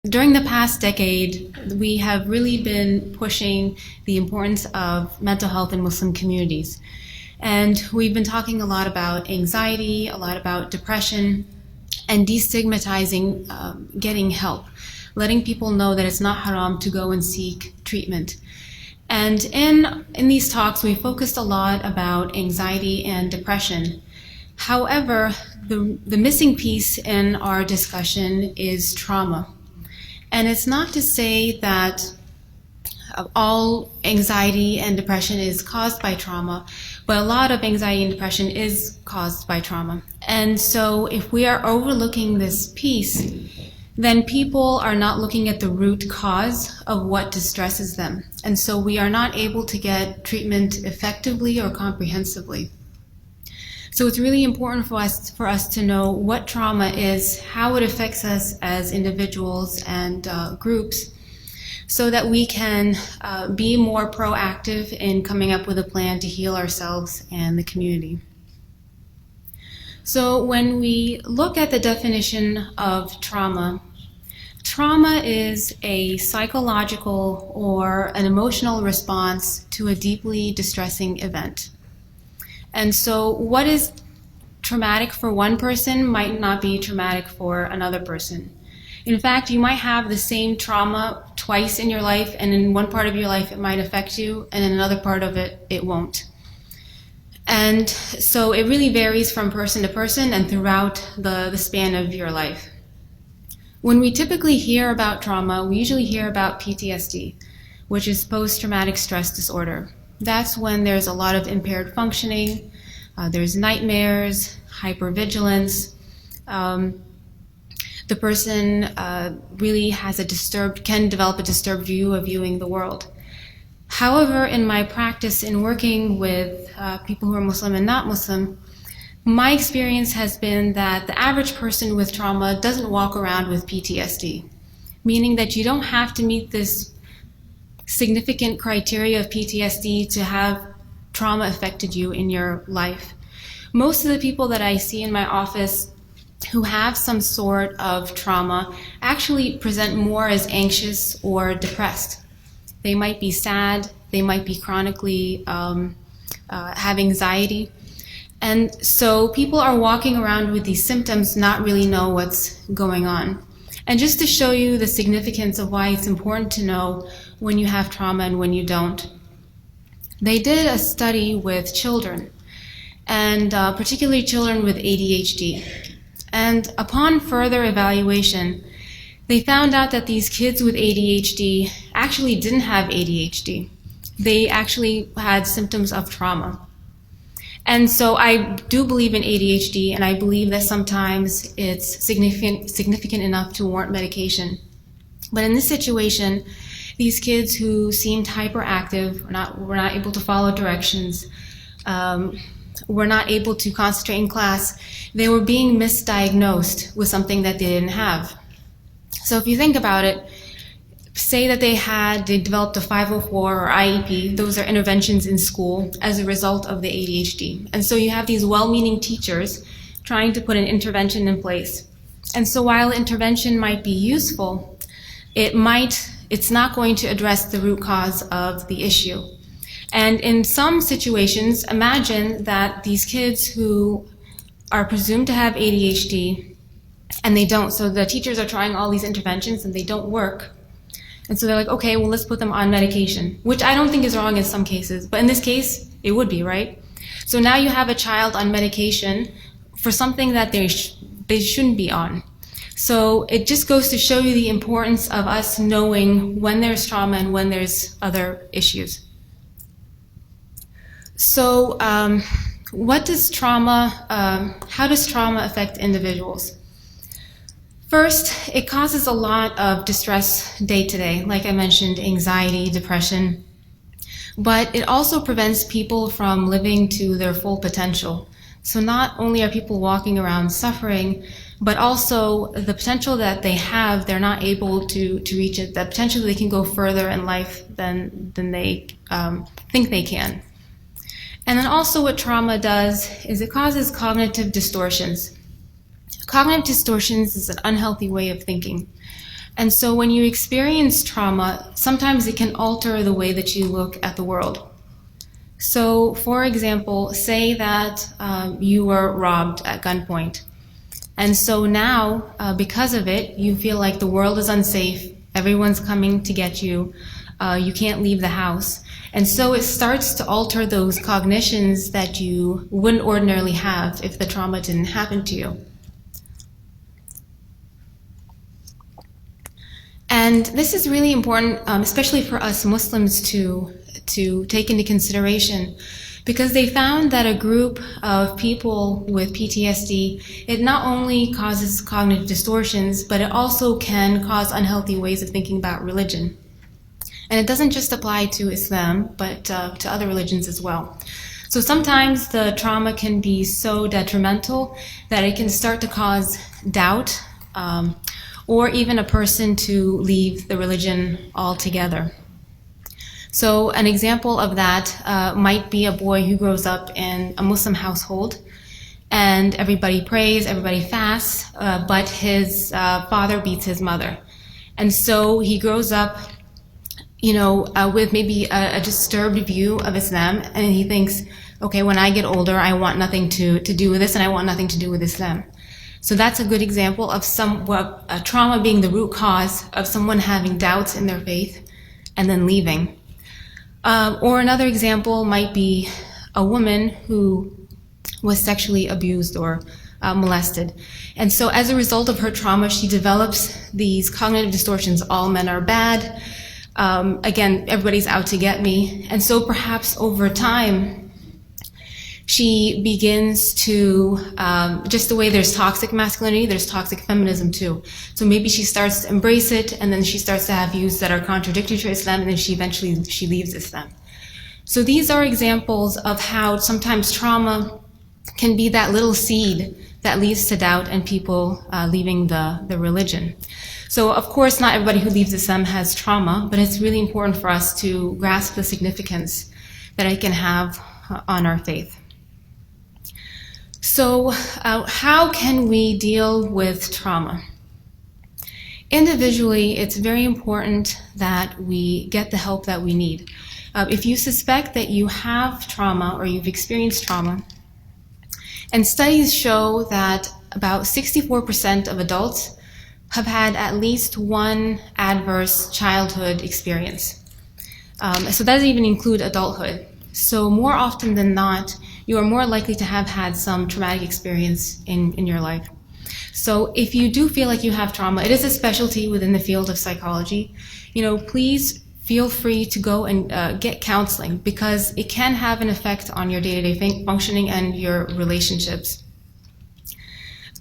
During the past decade, we have really been pushing the importance of mental health in Muslim communities. And we've been talking a lot about anxiety, a lot about depression, and destigmatizing getting help, letting people know that it's not haram to go and seek treatment. And in these talks, we focused a lot about anxiety and depression. However, the missing piece in our discussion is trauma. And it's not to say that all anxiety and depression is caused by trauma, but a lot of anxiety and depression is caused by trauma. And so if we are overlooking this piece, then people are not looking at the root cause of what distresses them. And so we are not able to get treatment effectively or comprehensively. So it's really important for us to know what trauma is, how it affects us as individuals and groups, so that we can be more proactive in coming up with a plan to heal ourselves and the community. So when we look at the definition of trauma, trauma is a psychological or an emotional response to a deeply distressing event. And so what is traumatic for one person might not be traumatic for another person. In fact, you might have the same trauma twice in your life, and in one part of your life it might affect you, and in another part of it, it won't. And so it really varies from person to person and throughout the span of your life. When we typically hear about trauma, we usually hear about PTSD, which is post-traumatic stress disorder. That's when there's a lot of impaired functioning, there's nightmares, hypervigilance. The person really has can develop a disturbed view of viewing the world. However, in my practice in working with people who are Muslim and not Muslim, my experience has been that the average person with trauma doesn't walk around with PTSD, meaning that you don't have to meet this significant criteria of PTSD to have trauma affected you in your life. Most of the people that I see in my office who have some sort of trauma actually present more as anxious or depressed. They might be sad, they might be chronically have anxiety. And so people are walking around with these symptoms, not really know what's going on. And just to show you the significance of why it's important to know when you have trauma and when you don't, they did a study with children, and particularly children with ADHD. And upon further evaluation, they found out that these kids with ADHD actually didn't have ADHD. They actually had symptoms of trauma. And so I do believe in ADHD, and I believe that sometimes it's significant enough to warrant medication. But in this situation, these kids who seemed hyperactive, were not able to follow directions, were not able to concentrate in class, they were being misdiagnosed with something that they didn't have. So if you think about it, say that they developed a 504 or IEP, those are interventions in school as a result of the ADHD. And so you have these well-meaning teachers trying to put an intervention in place. And so while intervention might be useful, it's not going to address the root cause of the issue. And in some situations, imagine that these kids who are presumed to have ADHD and they don't, so the teachers are trying all these interventions and they don't work. And so they're like, okay, well, let's put them on medication, which I don't think is wrong in some cases, but in this case, it would be, right? So now you have a child on medication for something that they shouldn't be on. So it just goes to show you the importance of us knowing when there's trauma and when there's other issues. So how does trauma affect individuals? First, it causes a lot of distress day to day, like I mentioned, anxiety, depression, but it also prevents people from living to their full potential. So not only are people walking around suffering, but also the potential that they have, they're not able to reach it, that potentially they can go further in life than they think they can. And then also what trauma does is it causes cognitive distortions. Cognitive distortions is an unhealthy way of thinking. And so when you experience trauma, sometimes it can alter the way that you look at the world. So, for example, say that you were robbed at gunpoint. And so now, because of it, you feel like the world is unsafe, everyone's coming to get you, you can't leave the house. And so it starts to alter those cognitions that you wouldn't ordinarily have if the trauma didn't happen to you. And this is really important, especially for us Muslims to take into consideration, because they found that a group of people with PTSD, it not only causes cognitive distortions, but it also can cause unhealthy ways of thinking about religion. And it doesn't just apply to Islam, but to other religions as well. So sometimes the trauma can be so detrimental that it can start to cause doubt, or even a person to leave the religion altogether. So an example of that might be a boy who grows up in a Muslim household, and everybody prays, everybody fasts, but his father beats his mother. And so he grows up, with maybe a disturbed view of Islam, and he thinks, okay, when I get older, I want nothing to do with this, and I want nothing to do with Islam. So that's a good example of a trauma being the root cause of someone having doubts in their faith and then leaving. Or another example might be a woman who was sexually abused or molested. And so as a result of her trauma, she develops these cognitive distortions. All men are bad. Again, everybody's out to get me. And so perhaps over time, she begins to, just the way there's toxic masculinity, there's toxic feminism too. So maybe she starts to embrace it, and then she starts to have views that are contradictory to Islam, and then she leaves Islam. So these are examples of how sometimes trauma can be that little seed that leads to doubt and people leaving the religion. So of course, not everybody who leaves Islam has trauma, but it's really important for us to grasp the significance that it can have on our faith. So how can we deal with trauma? Individually, it's very important that we get the help that we need. If you suspect that you have trauma or you've experienced trauma, and studies show that about 64% of adults have had at least one adverse childhood experience. So that doesn't even include adulthood. So more often than not, you are more likely to have had some traumatic experience in your life. So if you do feel like you have trauma, it is a specialty within the field of psychology. Please feel free to go and get counseling, because it can have an effect on your day-to-day functioning and your relationships.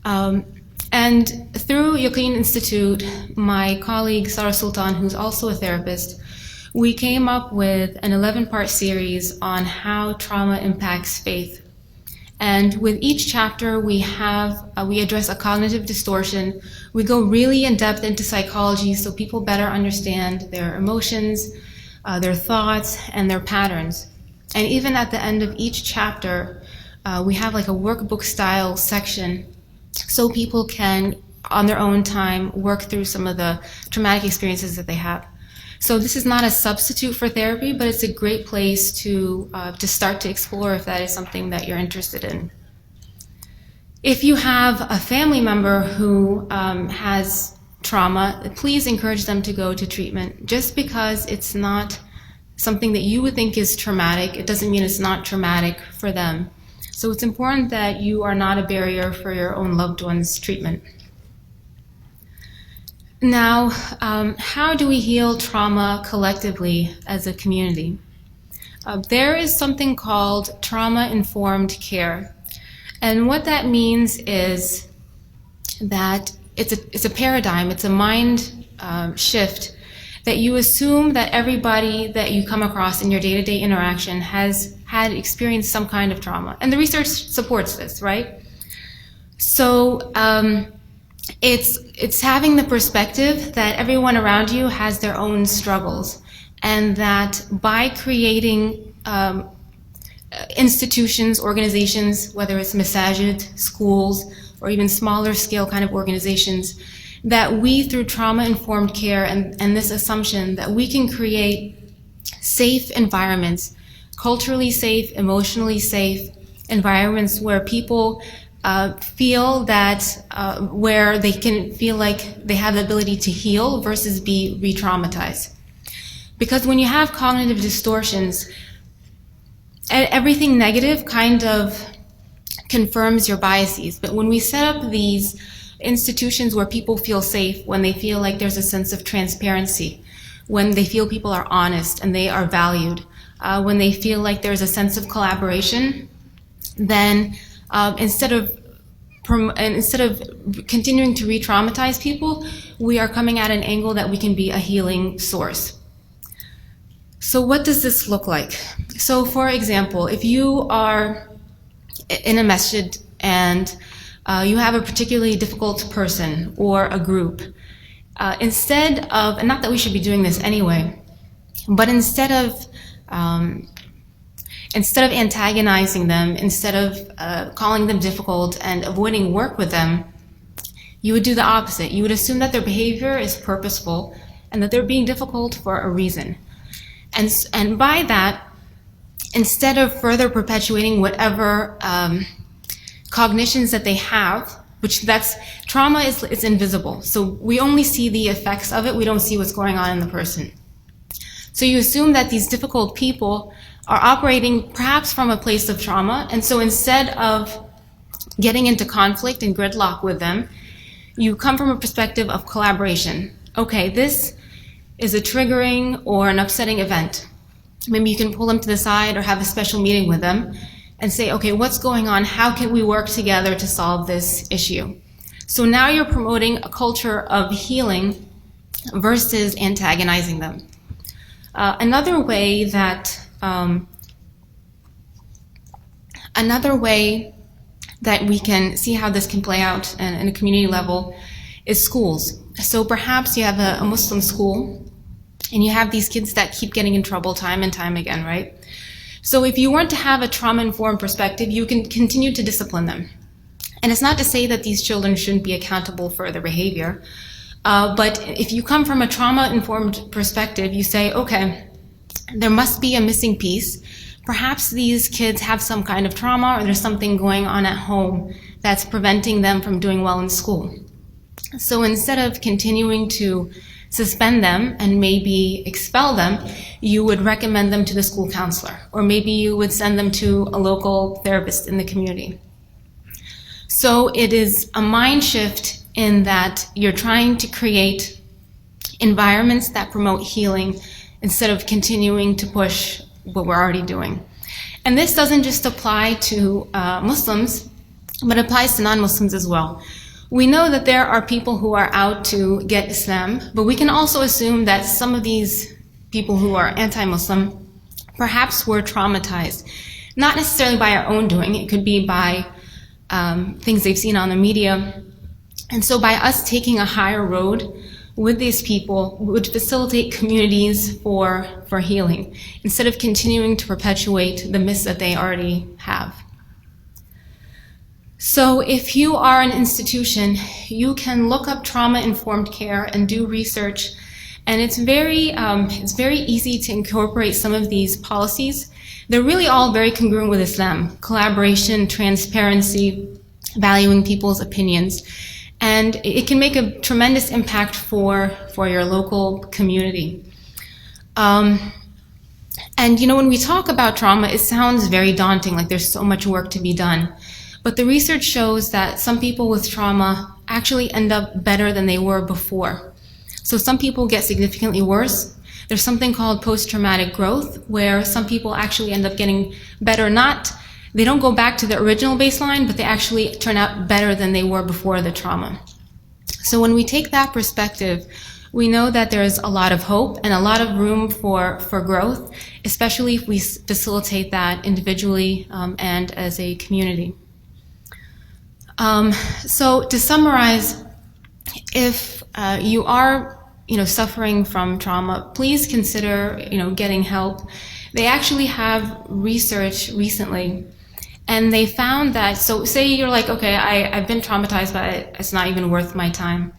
And through Yaqeen Institute, my colleague Sarah Sultan, who's also a therapist, we came up with an 11-part series on how trauma impacts faith. And with each chapter, we address a cognitive distortion. We go really in depth into psychology so people better understand their emotions, their thoughts, and their patterns. And even at the end of each chapter, we have like a workbook style section so people can, on their own time, work through some of the traumatic experiences that they have. So this is not a substitute for therapy, but it's a great place to start to explore if that is something that you're interested in. If you have a family member who has trauma, please encourage them to go to treatment. Just because it's not something that you would think is traumatic, it doesn't mean it's not traumatic for them. So it's important that you are not a barrier for your own loved one's treatment. Now, how do we heal trauma collectively as a community? There is something called trauma-informed care. And what that means is that it's a paradigm, it's a mind shift, that you assume that everybody that you come across in your day-to-day interaction has had experienced some kind of trauma. And the research supports this, right? So, it's having the perspective that everyone around you has their own struggles, and that by creating institutions, organizations, whether it's masajid, schools, or even smaller scale kind of organizations, that we, through trauma-informed care and this assumption that we can create safe environments, culturally safe, emotionally safe environments where people feel that, where they can feel like they have the ability to heal versus be re-traumatized. Because when you have cognitive distortions, everything negative kind of confirms your biases. But when we set up these institutions where people feel safe, when they feel like there's a sense of transparency, when they feel people are honest and they are valued, when they feel like there's a sense of collaboration, then instead of continuing to re-traumatize people, we are coming at an angle that we can be a healing source. So what does this look like? So for example, if you are in a masjid and you have a particularly difficult person or a group, instead of, and not that we should be doing this anyway, but instead of antagonizing them, instead of calling them difficult and avoiding work with them, you would do the opposite. You would assume that their behavior is purposeful and that they're being difficult for a reason. And by that, instead of further perpetuating whatever cognitions that they have, trauma is invisible. So we only see the effects of it. We don't see what's going on in the person. So you assume that these difficult people are operating perhaps from a place of trauma. And so instead of getting into conflict and gridlock with them, you come from a perspective of collaboration. Okay, this is a triggering or an upsetting event. Maybe you can pull them to the side or have a special meeting with them and say, okay, what's going on? How can we work together to solve this issue? So now you're promoting a culture of healing versus antagonizing them. Another way that we can see how this can play out in a community level is schools. So perhaps you have a Muslim school and you have these kids that keep getting in trouble time and time again, right? So if you weren't to have a trauma-informed perspective, you can continue to discipline them. And it's not to say that these children shouldn't be accountable for their behavior, but if you come from a trauma-informed perspective, you say, okay, there must be a missing piece. Perhaps these kids have some kind of trauma or there's something going on at home that's preventing them from doing well in school. So instead of continuing to suspend them and maybe expel them, you would recommend them to the school counselor, or maybe you would send them to a local therapist in the community. So it is a mind shift in that you're trying to create environments that promote healing instead of continuing to push what we're already doing. And this doesn't just apply to Muslims, but applies to non-Muslims as well. We know that there are people who are out to get Islam, but we can also assume that some of these people who are anti-Muslim perhaps were traumatized, not necessarily by our own doing. It could be by things they've seen on the media. And so by us taking a higher road with these people would facilitate communities for healing instead of continuing to perpetuate the myths that they already have. So if you are an institution, you can look up trauma-informed care and do research, and it's very easy to incorporate some of these policies. They're really all very congruent with Islam: collaboration, transparency, valuing people's opinions, and it can make a tremendous impact for your local community. And when we talk about trauma, it sounds very daunting, like there's so much work to be done. But the research shows that some people with trauma actually end up better than they were before. So some people get significantly worse. There's something called post-traumatic growth, where some people actually end up getting better. They don't go back to the original baseline, but they actually turn out better than they were before the trauma. So when we take that perspective, we know that there's a lot of hope and a lot of room for growth, especially if we facilitate that individually and as a community. So to summarize, if you are suffering from trauma, please consider getting help. They actually have research recently, and they found that, so say you're like, okay, I've been traumatized by it, it's not even worth my time.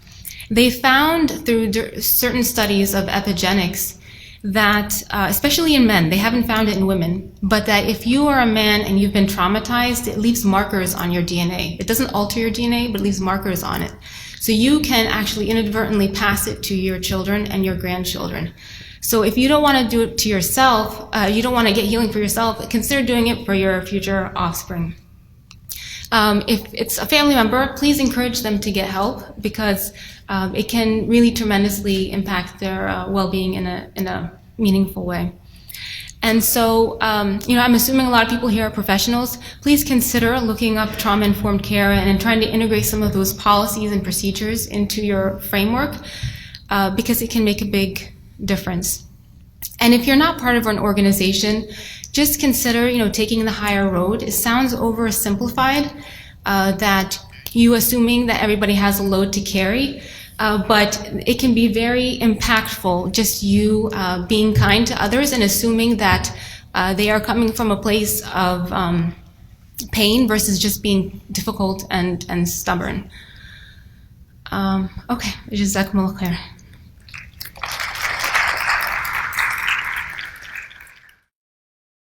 They found through certain studies of epigenetics that, especially in men, they haven't found it in women, but that if you are a man and you've been traumatized, it leaves markers on your DNA. It doesn't alter your DNA, but it leaves markers on it. So you can actually inadvertently pass it to your children and your grandchildren. So if you don't want to do it to yourself, you don't want to get healing for yourself, consider doing it for your future offspring. If it's a family member, please encourage them to get help, because it can really tremendously impact their well-being in a meaningful way. And so, I'm assuming a lot of people here are professionals. Please consider looking up trauma-informed care and trying to integrate some of those policies and procedures into your framework, because it can make a big difference. And if you're not part of an organization, just consider, taking the higher road. It sounds oversimplified, that you assuming that everybody has a load to carry, but it can be very impactful, just you being kind to others and assuming that they are coming from a place of pain versus just being difficult and stubborn. Okay, jazakumullah khair.